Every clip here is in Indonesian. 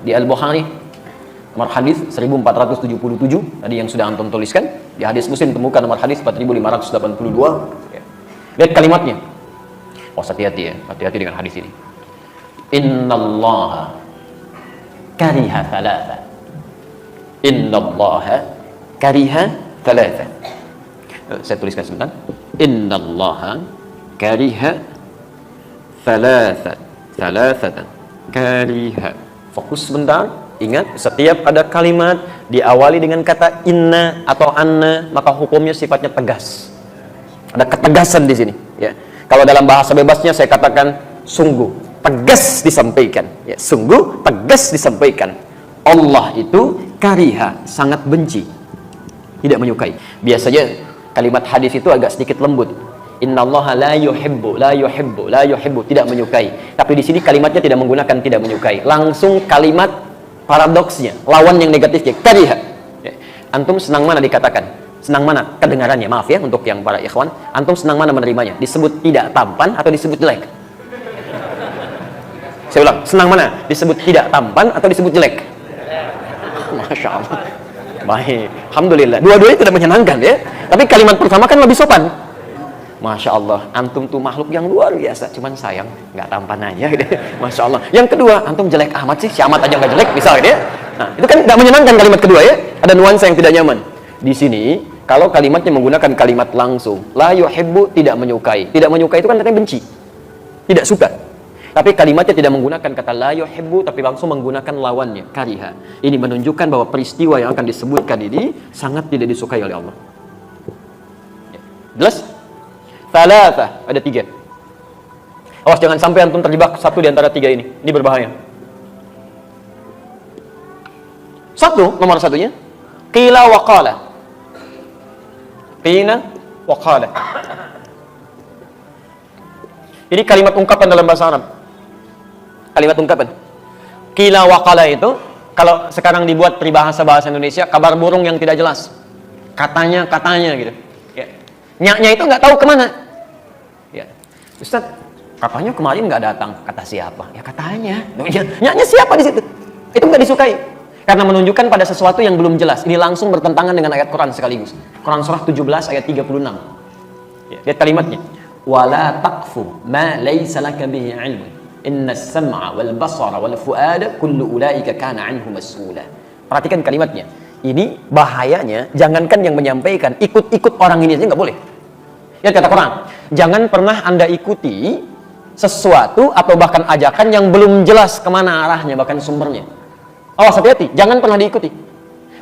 di Al-Bukhari nomor hadis 1477 tadi yang sudah antum tuliskan. Di hadis Muslim temukan nomor hadis 4582. Ya. Lihat kalimatnya. Oh, hati-hati ya, hati-hati dengan hadis ini. Innallaha kariha thalatha. Innallaha kariha thalatha. Saya tuliskan sebentar. Innallaha kariha thalatha. Thalathatan. Kariha. Fokus sebentar. Ingat, setiap ada kalimat diawali dengan kata inna atau anna, maka hukumnya sifatnya tegas. Ada ketegasan di sini. Ya. Kalau dalam bahasa bebasnya saya katakan sungguh tegas disampaikan. Ya, sungguh tegas disampaikan. Allah itu kariha, sangat benci, tidak menyukai. Biasanya kalimat hadis itu agak sedikit lembut. Innallaha la yuhibbu, la yuhibbu, la yuhibbu, tidak menyukai. Tapi di sini kalimatnya tidak menggunakan tidak menyukai. Langsung kalimat paradoksnya, lawan yang negatifnya, kariha. Ya. Antum senang mana dikatakan? Senang mana kedengarannya? Maaf ya untuk yang para ikhwan, antum senang mana menerimanya? Disebut tidak tampan atau disebut jelek? Saya ulang, senang mana? Disebut tidak tampan atau disebut jelek? Masya Allah. Baik, alhamdulillah. Dua-duanya tidak menyenangkan ya. Tapi kalimat pertama kan lebih sopan. Masya Allah, antum tuh makhluk yang luar biasa. Cuman sayang, nggak tampan aja gitu. Masya Allah. Yang kedua, antum jelek amat sih, si amat aja nggak jelek, misal gitu ya. Nah, itu kan nggak menyenangkan kalimat kedua ya. Ada nuansa yang tidak nyaman. Di sini, kalau kalimatnya menggunakan kalimat langsung, la yuhibbu, tidak menyukai. Tidak menyukai itu kan artinya benci, tidak suka. Tapi kalimatnya tidak menggunakan kata la yuhibbu, tapi langsung menggunakan lawannya, kariha. Ini menunjukkan bahwa peristiwa yang akan disebutkan ini sangat tidak disukai oleh Allah. Jelas? Thalatha, ada 3. Awas jangan sampai antum terjebak satu di antara 3 ini. Ini berbahaya. Nomor satunya, qila wa qala. Qila wa qala. Ini kalimat ungkapan dalam bahasa Arab. Kalimat ungkapan. Qila wa qala itu kalau sekarang dibuat peribahasa bahasa Indonesia, kabar burung yang tidak jelas. Katanya gitu. Ya. Nyaknya itu nggak tahu kemana. Ya. Ustaz, katanya kemarin nggak datang. Kata siapa? Ya katanya. Nyaknya siapa di situ? Itu nggak disukai. Karena menunjukkan pada sesuatu yang belum jelas. Ini langsung bertentangan dengan ayat Quran sekaligus. Quran surah 17 ayat 36. Ya. Lihat kalimatnya. Wala taqfu ma laysa laka bihi ilmun. Innas sam'a wal basara wal fuada kullu ulaika kana anhu mas'ula. Perhatikan kalimatnya. Ini bahayanya, jangankan yang menyampaikan, ikut-ikut orang ini aja nggak boleh. Ya kata Quran, jangan pernah Anda ikuti sesuatu atau bahkan ajakan yang belum jelas kemana arahnya, bahkan sumbernya. Awas, hati-hati, jangan pernah diikuti.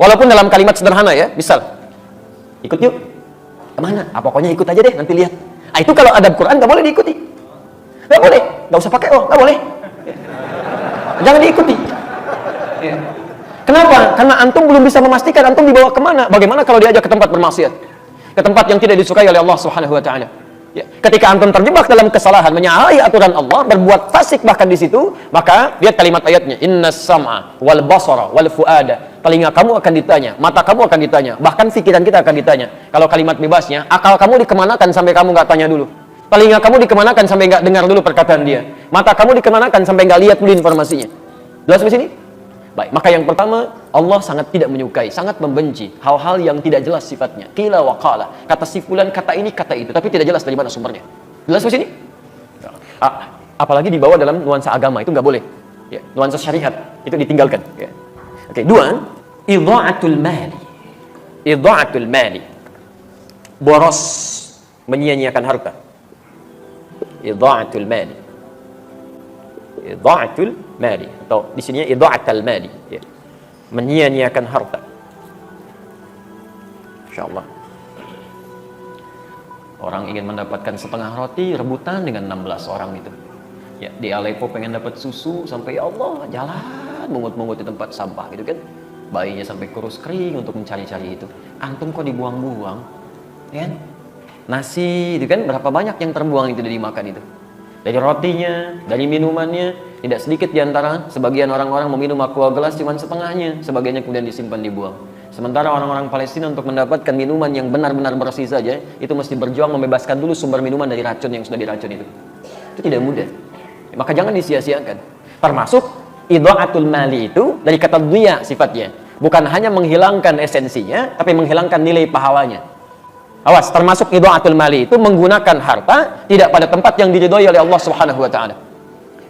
Walaupun dalam kalimat sederhana ya, misal, ikut yuk, kemana? Pokoknya ikut aja deh, nanti lihat. Itu kalau adab Quran nggak boleh diikuti. Nggak boleh, nggak usah pakai nggak boleh. Jangan diikuti. Ya. Kenapa? Karena antum belum bisa memastikan antum dibawa kemana. Bagaimana kalau diajak ke tempat bermaksiat, ke tempat yang tidak disukai oleh Allah Subhanahu Wa Taala? Ya. Ketika antum terjebak dalam kesalahan, menyalahi aturan Allah, berbuat fasik bahkan di situ, maka lihat kalimat ayatnya: Innas sam'a wal basara wal fuada. Telinga kamu akan ditanya, mata kamu akan ditanya, bahkan pikiran kita akan ditanya. Kalau kalimat bebasnya, akal kamu dikemanakan sampai kamu nggak tanya dulu? Telinga kamu dikemanakan sampai nggak dengar dulu perkataan dia? Mata kamu dikemanakan sampai nggak lihat dulu informasinya? Jelas di sini? Baik, maka yang pertama, Allah sangat tidak menyukai, sangat membenci hal-hal yang tidak jelas sifatnya. Qila wa qala. Kata si fulan, kata ini, kata itu, tapi tidak jelas dari mana sumbernya. Jelas di sini? Apalagi dibawa dalam nuansa agama, itu nggak boleh. Ya, nuansa syariat, itu ditinggalkan. Ya. Oke, 2, idha'atul mali. Idha'atul mali. Boros, menyia-nyiakan harta. Idha'atul mali. Idha'atul mali, atau di sini idha'atul mali, ya. Menyia-nyiakan harta. Insyaallah. Orang ingin mendapatkan setengah roti, rebutan dengan 16 orang itu. Ya, di Aleppo pengen dapat susu sampai ya Allah jalan mungut-mungut di tempat sampah gitu kan. Bayinya sampai kurus kering untuk mencari-cari itu. Antum kok dibuang-buang? Ya kan? Nasi itu kan berapa banyak yang terbuang yang tidak dimakan itu. Dari rotinya, dari minumannya, tidak sedikit diantara sebagian orang-orang meminum aqua gelas cuma setengahnya, sebagiannya kemudian disimpan dibuang. Sementara orang-orang Palestina untuk mendapatkan minuman yang benar-benar bersih saja, itu mesti berjuang membebaskan dulu sumber minuman dari racun yang sudah diracun itu. Itu tidak mudah. Maka jangan disia-siakan. Termasuk Idha'atul mali itu dari kata dhiya sifatnya. Bukan hanya menghilangkan esensinya, tapi menghilangkan nilai pahalanya. Awas, termasuk idha'atul mali itu menggunakan harta tidak pada tempat yang diridhoi oleh Allah Subhanahu wa taala.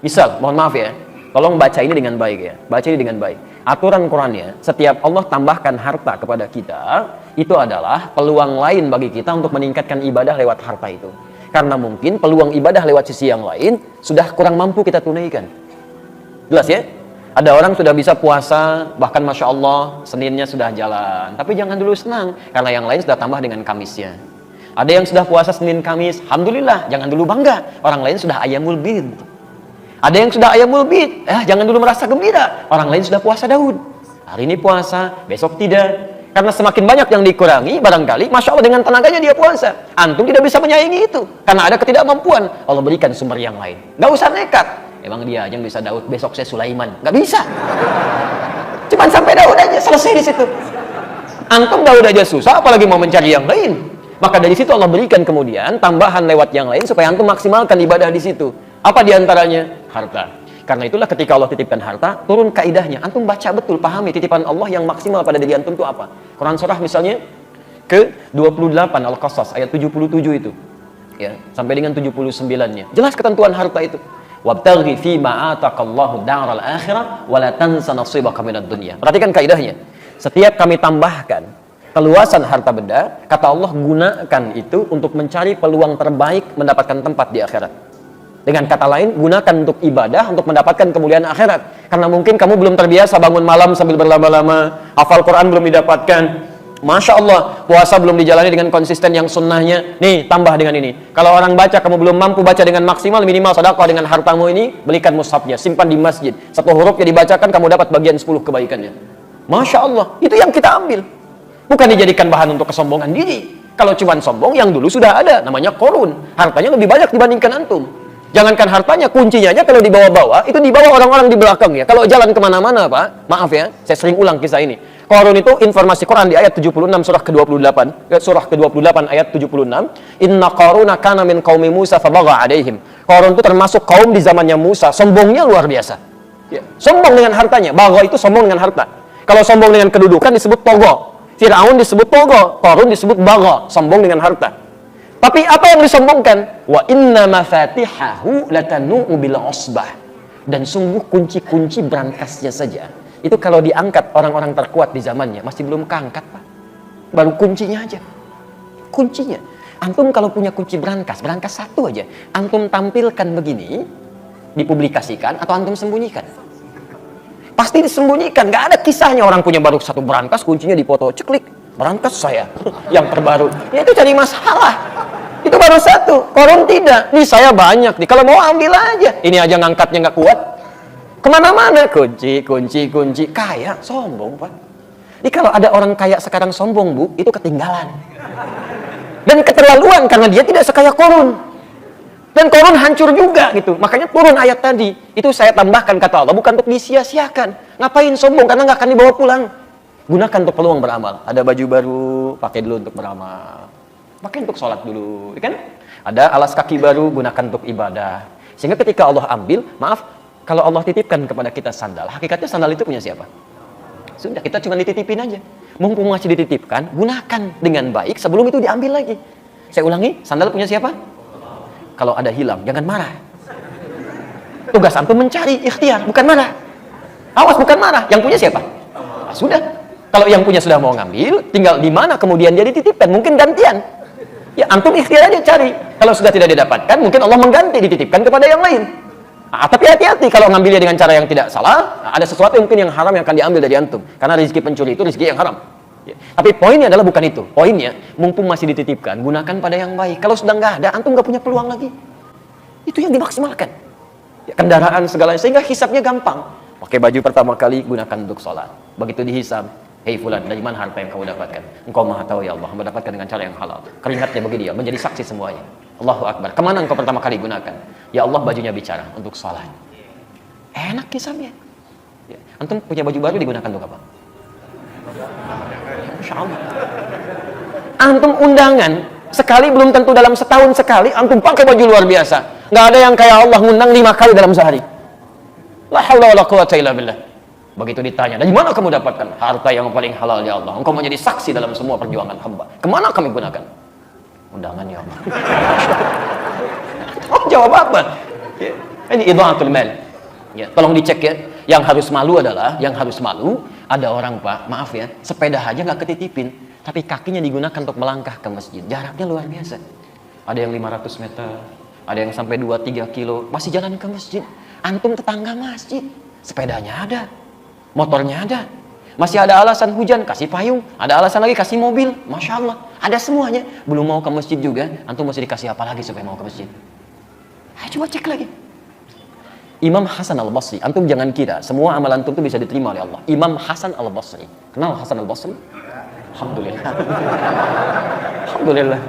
Misal, mohon maaf ya, tolong baca ini dengan baik ya. Baca ini dengan baik. Aturan Qur'annya, setiap Allah tambahkan harta kepada kita, itu adalah peluang lain bagi kita untuk meningkatkan ibadah lewat harta itu. Karena mungkin peluang ibadah lewat sisi yang lain sudah kurang mampu kita tunaikan. Jelas ya? Ada orang sudah bisa puasa, bahkan Masya Allah, Seninnya sudah jalan. Tapi jangan dulu senang, karena yang lain sudah tambah dengan Kamisnya. Ada yang sudah puasa Senin, Kamis, Alhamdulillah, jangan dulu bangga. Orang lain sudah Ayyamul Bid. Ada yang sudah Ayyamul Bid, jangan dulu merasa gembira. Orang lain sudah puasa Daud. Hari ini puasa, besok tidak. Karena semakin banyak yang dikurangi, barangkali, Masya Allah dengan tenaganya dia puasa. Antum tidak bisa menyaingi itu. Karena ada ketidakmampuan. Allah berikan sumber yang lain. Gak usah nekat. Emang dia aja yang bisa Daud, besok saya Sulaiman. Gak bisa. Cuman sampai Daud aja, selesai di situ. Antum Daud aja susah, apalagi mau mencari yang lain. Maka dari situ Allah berikan kemudian tambahan lewat yang lain supaya antum maksimalkan ibadah di situ. Apa diantaranya? Harta. Karena itulah ketika Allah titipkan harta, turun kaidahnya. Antum baca betul, pahami titipan Allah yang maksimal pada diri antum itu apa. Quran surah misalnya ke 28 Al-Qasas ayat 77 itu. Ya, sampai dengan 79-nya. Jelas ketentuan harta itu. Wabtaghi fi ma ataqallahu daral akhirah wa la tansa nasibaka minad dunya. Perhatikan kaidahnya. Setiap kami tambahkan keluasan harta benda, kata Allah gunakan itu untuk mencari peluang terbaik mendapatkan tempat di akhirat. Dengan kata lain, gunakan untuk ibadah untuk mendapatkan kemuliaan akhirat. Karena mungkin kamu belum terbiasa bangun malam sambil berlama-lama, hafal Quran belum didapatkan. Masya Allah, puasa belum dijalani dengan konsisten yang sunnahnya. Nih, tambah dengan ini. Kalau orang baca, kamu belum mampu baca dengan maksimal, minimal sedekah dengan hartamu ini, belikan mushafnya, simpan di masjid. Satu hurufnya dibacakan, kamu dapat bagian 10 kebaikannya. Masya Allah, itu yang kita ambil. Bukan dijadikan bahan untuk kesombongan diri. Kalau cuma sombong, yang dulu sudah ada, namanya korun. Hartanya lebih banyak dibandingkan antum. Jangankan hartanya, kuncinya aja kalau dibawa-bawa, itu dibawa orang-orang di belakang ya. Kalau jalan kemana-mana, Pak, maaf ya, saya sering ulang kisah ini. Korun itu informasi Quran di ayat 76 surah ke-28, surah ke-28 ayat 76. Inna Qaruna kana min qaumi Musa fabagha alaihim. Qarun itu termasuk kaum di zamannya Musa, sombongnya luar biasa. Ya. Sombong dengan hartanya, bagha itu sombong dengan harta. Kalau sombong dengan kedudukan disebut togo. Fir'aun disebut togo, Qarun disebut bagha, sombong dengan harta. Tapi apa yang disombongkan? Wa inna mafatihahu latanu bil usbah. Dan sungguh kunci-kunci berangkasnya saja. Itu kalau diangkat orang-orang terkuat di zamannya, masih belum keangkat, Pak. Baru kuncinya aja. Kuncinya. Antum kalau punya kunci berangkas satu aja. Antum tampilkan begini, dipublikasikan, atau antum sembunyikan? Pasti disembunyikan. Gak ada kisahnya orang punya baru satu berangkas, kuncinya dipoto, ceklik. Berangkas saya, yang terbaru. Ya itu cari masalah. Itu baru satu. Korun tidak. Nih saya banyak nih. Kalau mau ambil aja. Ini aja ngangkatnya nggak kuat. Kemana-mana kunci. Kaya, sombong Pak. Jadi kalau ada orang kaya sekarang sombong Bu, itu ketinggalan. Dan keterlaluan karena dia tidak sekaya Korun. Dan Korun hancur juga gitu. Makanya turun ayat tadi. Itu saya tambahkan kata Allah, bukan untuk disia-siakan. Ngapain sombong? Karena nggak akan dibawa pulang. Gunakan untuk peluang beramal. Ada baju baru, pakai dulu untuk beramal. Pakai untuk sholat dulu, kan? Ada alas kaki baru, gunakan untuk ibadah. Sehingga ketika Allah ambil, maaf, kalau Allah titipkan kepada kita sandal, hakikatnya sandal itu punya siapa? Sudah, kita cuma dititipin aja. Mumpung masih dititipkan, gunakan dengan baik sebelum itu diambil lagi. Saya ulangi, sandal punya siapa? Kalau ada hilang, jangan marah. Tugas antum mencari, ikhtiar, bukan marah. Awas, bukan marah. Yang punya siapa? Nah, sudah. Kalau yang punya sudah mau ngambil, tinggal di mana kemudian dia dititipkan, mungkin gantian. Ya antum ikhtiar aja cari. Kalau sudah tidak didapatkan, mungkin Allah mengganti, dititipkan kepada yang lain. Tapi hati-hati kalau ngambilnya dengan cara yang tidak salah, ada sesuatu yang mungkin yang haram yang akan diambil dari antum. Karena rezeki pencuri itu rezeki yang haram. Ya. Tapi poinnya adalah bukan itu. Poinnya, mumpung masih dititipkan, gunakan pada yang baik. Kalau sudah nggak ada, antum nggak punya peluang lagi. Itu yang dimaksimalkan. Ya, kendaraan segalanya, sehingga hisabnya gampang. Pakai baju pertama kali, gunakan untuk sholat. Begitu dihisab, hei fulan, dari mana harta yang kamu dapatkan? Engkau maha tahu ya Allah, mendapatkan dengan cara yang halal. Keringatnya bagi dia, menjadi saksi semuanya. Allahu Akbar. Kemana engkau pertama kali gunakan? Ya Allah, bajunya bicara untuk sholat. Enak kisahnya. Ya. Antum punya baju baru digunakan untuk apa? Masya Allah. Antum undangan sekali belum tentu dalam setahun sekali antum pakai baju luar biasa. Nggak ada yang kayak Allah ngundang 5 kali dalam sehari. La haula wala quwata illa billah. Begitu ditanya, dari mana kamu dapatkan harta yang paling halal ya Allah? Engkau menjadi saksi dalam semua perjuangan hamba. Kemana kami gunakan? Undangan ya Allah. Oh, jawab apa? Ya. Ini idha'atul mal. Ya, tolong dicek ya. Yang harus malu adalah, ada orang Pak, maaf ya, sepeda aja nggak ketitipin, tapi kakinya digunakan untuk melangkah ke masjid. Jaraknya luar biasa. Ada yang 500 meter, ada yang sampai 2-3 kilo, masih jalan ke masjid. Antum tetangga masjid, sepedanya ada, motornya ada, masih ada alasan hujan, kasih payung, ada alasan lagi kasih mobil, Masya Allah, ada semuanya. Belum mau ke masjid juga, antum mesti dikasih apa lagi supaya mau ke masjid? Ayo coba cek lagi. Imam Hasan Al-Basri, antum jangan kira semua amalan antum itu bisa diterima oleh Allah. Imam Hasan Al-Basri, kenal Hasan Al-Basri? Alhamdulillah. Alhamdulillah.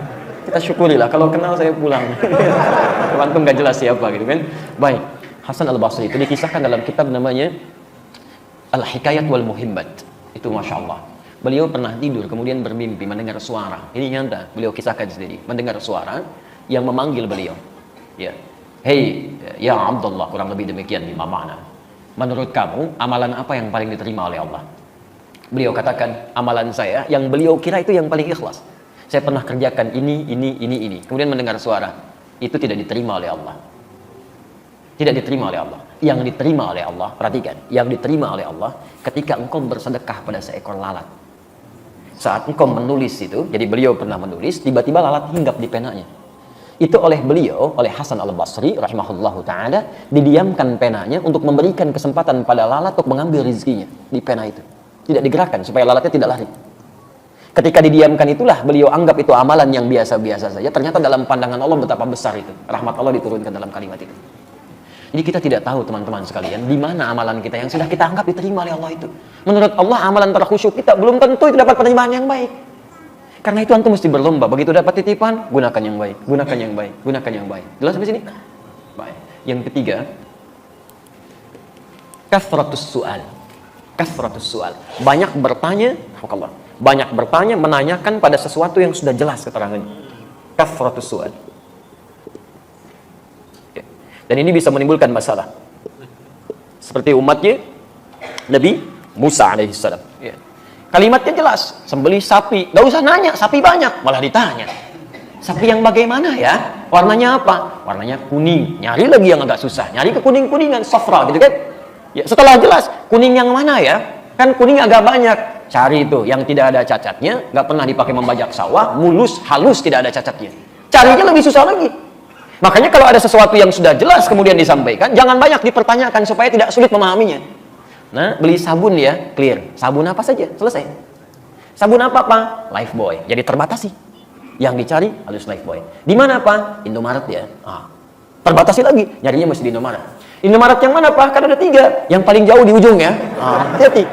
Kita syukurilah, kalau kenal saya pulang. Kalau antum gak jelas siapa gitu kan. Baik, Hasan Al-Basri itu dikisahkan dalam kitab namanya Al-Hikayat wal Muhimmat. Itu Masya Allah. Beliau pernah tidur kemudian bermimpi mendengar suara. Ini nyata, beliau kisahkan sendiri. Mendengar suara yang memanggil beliau. Ya. Hei, ya Abdullah, kurang lebih demikian lima makna. Menurut kamu, amalan apa yang paling diterima oleh Allah? Beliau katakan, amalan saya yang beliau kira itu yang paling ikhlas. Saya pernah kerjakan ini. Kemudian mendengar suara, itu tidak diterima oleh Allah. Tidak diterima oleh Allah. Yang diterima oleh Allah, perhatikan, yang diterima oleh Allah ketika engkau bersedekah pada seekor lalat. Saat engkau menulis itu, jadi beliau pernah menulis, tiba-tiba lalat hinggap di penanya. Itu oleh beliau, oleh Hasan Al-Basri rahimahullahu ta'ala, didiamkan penanya untuk memberikan kesempatan pada lalat untuk mengambil rezekinya di pena itu. Tidak digerakkan supaya lalatnya tidak lari. Ketika didiamkan itulah beliau anggap itu amalan yang biasa-biasa saja. Ternyata dalam pandangan Allah betapa besar itu. Rahmat Allah diturunkan dalam kalimat itu. Jadi kita tidak tahu teman-teman sekalian, di mana amalan kita yang sudah kita anggap diterima oleh Allah itu. Menurut Allah amalan terkhusyuk kita belum tentu itu dapat penerimaan yang baik. Karena itu antum mesti berlomba. Begitu dapat titipan, gunakan yang baik, gunakan yang baik, gunakan yang baik. Jelas sampai sini? Baik. Yang ketiga, kathratus su'al. Kathratus su'al. Banyak bertanya, banyak bertanya, menanyakan pada sesuatu yang sudah jelas keterangannya. Kathratus su'al. Dan ini bisa menimbulkan masalah. Seperti umatnya Nabi Musa alaihissalam. Ya. Kalimatnya jelas, sembelih sapi, gak usah nanya, sapi banyak, malah ditanya. Sapi yang bagaimana ya? Warnanya apa? Warnanya kuning. Nyari lagi yang agak susah, nyari ke kuning-kuningan, safra gitu kan? Ya, setelah jelas, kuning yang mana ya? Kan kuning agak banyak. Cari itu yang tidak ada cacatnya, gak pernah dipakai membajak sawah, mulus, halus, tidak ada cacatnya. Carinya lebih susah lagi. Makanya kalau ada sesuatu yang sudah jelas kemudian disampaikan, jangan banyak dipertanyakan supaya tidak sulit memahaminya. Nah, beli sabun ya, clear. Sabun apa saja, selesai. Sabun apa, Pak? Lifebuoy. Jadi terbatasi. Yang dicari harus Lifebuoy. Di mana, Pak? Indomaret ya. Terbatasi lagi. Nyarinya mesti di Indomaret. Indomaret yang mana, Pak? Kan ada 3. Yang paling jauh di ujung ya. Hati-hati.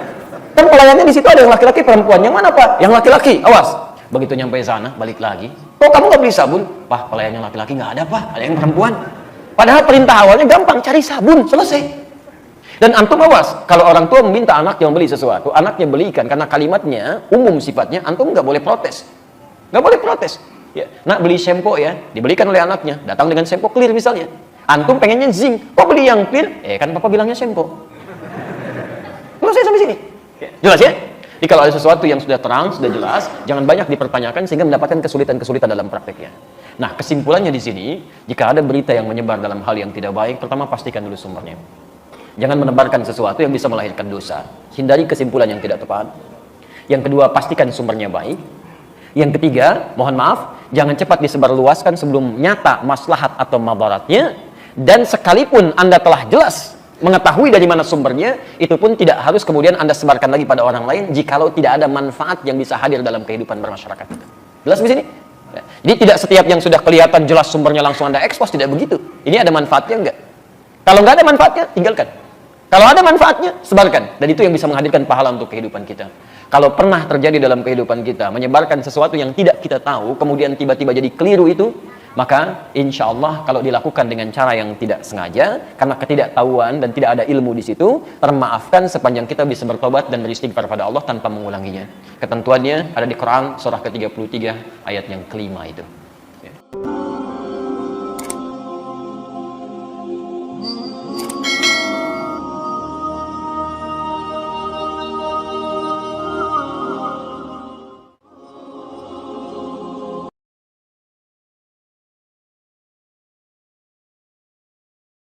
Kan pelayannya di situ ada yang laki-laki, perempuan. Yang mana, Pak? Yang laki-laki. Awas. Begitu nyampe sana, balik lagi. Kok kamu nggak beli sabun? Pak, pelayannya laki-laki nggak ada, Pak. Ada yang perempuan. Padahal perintah awalnya gampang. Cari sabun. Selesai. Dan antum awas, kalau orang tua meminta anaknya membeli sesuatu, anaknya belikan karena kalimatnya umum sifatnya, antum nggak boleh protes, nggak boleh protes. Ya, nak beli shampoo ya, dibelikan oleh anaknya, datang dengan shampoo clear misalnya, antum pengennya zinc, kok beli yang clear? Kan papa bilangnya shampoo. Selesai sampai sini, jelas ya? Jadi kalau ada sesuatu yang sudah terang, sudah jelas, jangan banyak dipertanyakan sehingga mendapatkan kesulitan-kesulitan dalam prakteknya. Nah, kesimpulannya di sini, jika ada berita yang menyebar dalam hal yang tidak baik, pertama pastikan dulu sumbernya. Jangan menebarkan sesuatu yang bisa melahirkan dosa. Hindari kesimpulan yang tidak tepat. Yang kedua, pastikan sumbernya baik. Yang ketiga, mohon maaf, jangan cepat disebarluaskan sebelum nyata maslahat atau madaratnya. Dan sekalipun Anda telah jelas mengetahui dari mana sumbernya, itu pun tidak harus kemudian Anda sebarkan lagi pada orang lain jikalau tidak ada manfaat yang bisa hadir dalam kehidupan bermasyarakat kita. Jelas di sini? Jadi tidak setiap yang sudah kelihatan jelas sumbernya langsung Anda ekspos, tidak begitu. Ini ada manfaatnya enggak? Kalau nggak ada manfaatnya, tinggalkan. Kalau ada manfaatnya, sebarkan. Dan itu yang bisa menghadirkan pahala untuk kehidupan kita. Kalau pernah terjadi dalam kehidupan kita, menyebarkan sesuatu yang tidak kita tahu, kemudian tiba-tiba jadi keliru itu, maka insya Allah kalau dilakukan dengan cara yang tidak sengaja, karena ketidaktahuan dan tidak ada ilmu di situ, termaafkan sepanjang kita bisa bertobat dan beristighfar pada Allah tanpa mengulanginya. Ketentuannya ada di Quran, surah ke-33, ayat yang kelima itu.